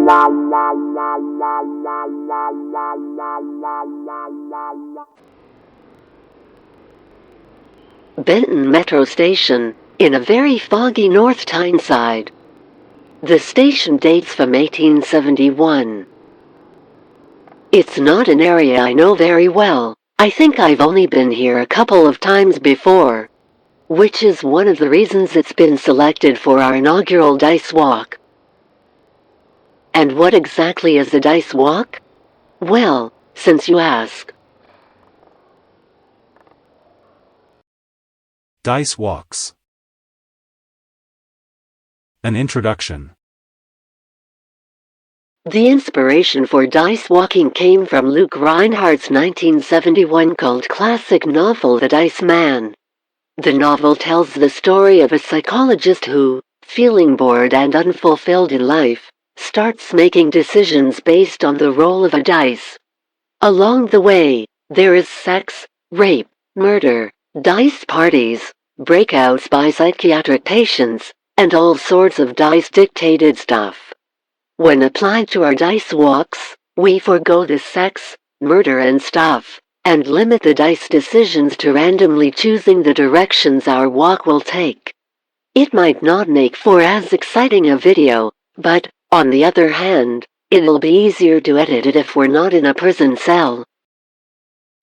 Benton Metro Station, in a very foggy North Tyneside. The station dates from 1871. It's not an area I know very well. I think I've only been here a couple of times before, which is one of the reasons it's been selected for our inaugural dice walk. And what exactly is a dice walk? Well, since you ask. Dice walks. An introduction. The inspiration for dice walking came from Luke Rheinhardt's 1971 cult classic novel The Dice Man. The novel tells the story of a psychologist who, feeling bored and unfulfilled in life, starts making decisions based on the roll of a dice. Along the way, there is sex, rape, murder, dice parties, breakouts by psychiatric patients, and all sorts of dice-dictated stuff. When applied to our dice walks, we forego the sex, murder and stuff, and limit the dice decisions to randomly choosing the directions our walk will take. It might not make for as exciting a video, but, on the other hand, it'll be easier to edit it if we're not in a prison cell.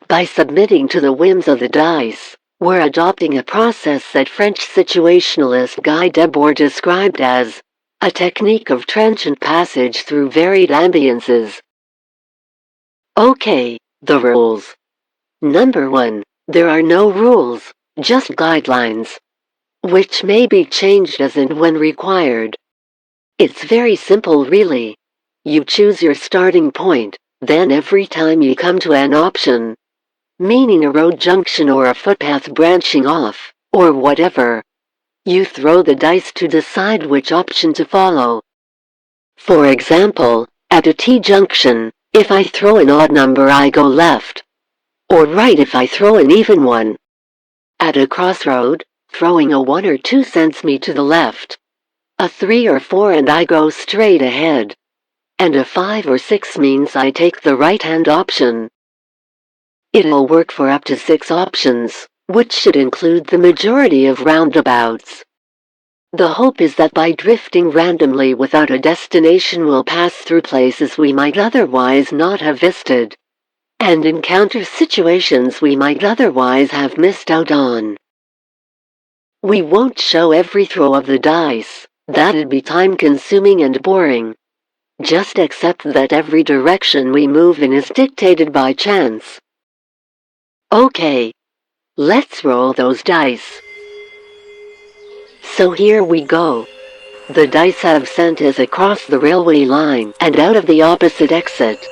By submitting to the whims of the dice, we're adopting a process that French situationalist Guy Debord described as a technique of transient passage through varied ambiances. Okay, the rules. Number 1, there are no rules, just guidelines, which may be changed as and when required. It's very simple really. You choose your starting point, then every time you come to an option, meaning a road junction or a footpath branching off, or whatever, you throw the dice to decide which option to follow. For example, at a T-junction, if I throw an odd number I go left, or right if I throw an even one. At a crossroad, throwing a 1 or 2 sends me to the left, a 3 or 4 and I go straight ahead, and a 5 or 6 means I take the right-hand option. It'll work for up to 6 options, which should include the majority of roundabouts. The hope is that by drifting randomly without a destination we'll pass through places we might otherwise not have visited, and encounter situations we might otherwise have missed out on. We won't show every throw of the dice, that'd be time-consuming and boring. Just accept that every direction we move in is dictated by chance. Okay, let's roll those dice. So here we go. The dice have sent us across the railway line and out of the opposite exit.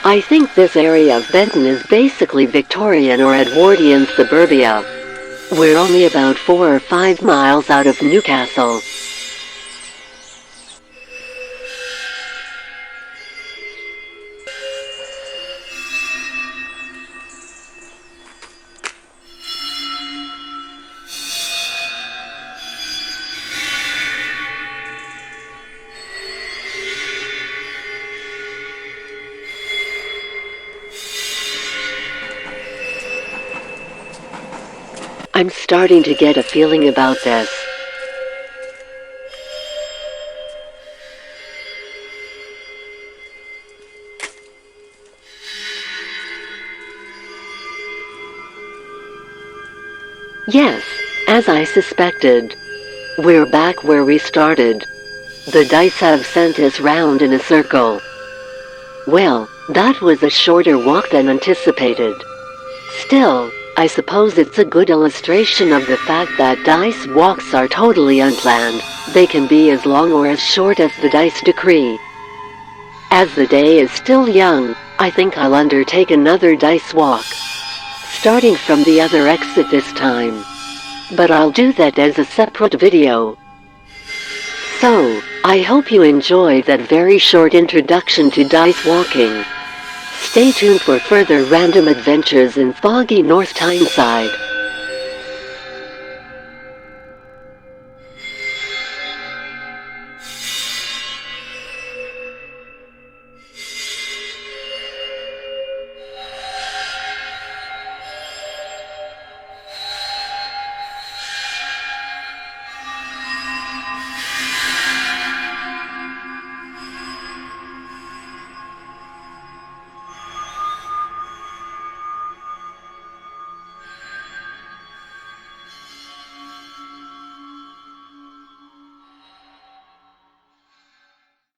I think this area of Benton is basically Victorian or Edwardian suburbia. We're only about 4 or 5 miles out of Newcastle. I'm starting to get a feeling about this. Yes, as I suspected. We're back where we started. The dice have sent us round in a circle. Well, that was a shorter walk than anticipated. Still, I suppose it's a good illustration of the fact that dice walks are totally unplanned. They can be as long or as short as the dice decree. As the day is still young, I think I'll undertake another dice walk. Starting from the other exit this time. But I'll do that as a separate video. So, I hope you enjoyed that very short introduction to dice walking. Stay tuned for further random adventures in foggy North Tyneside.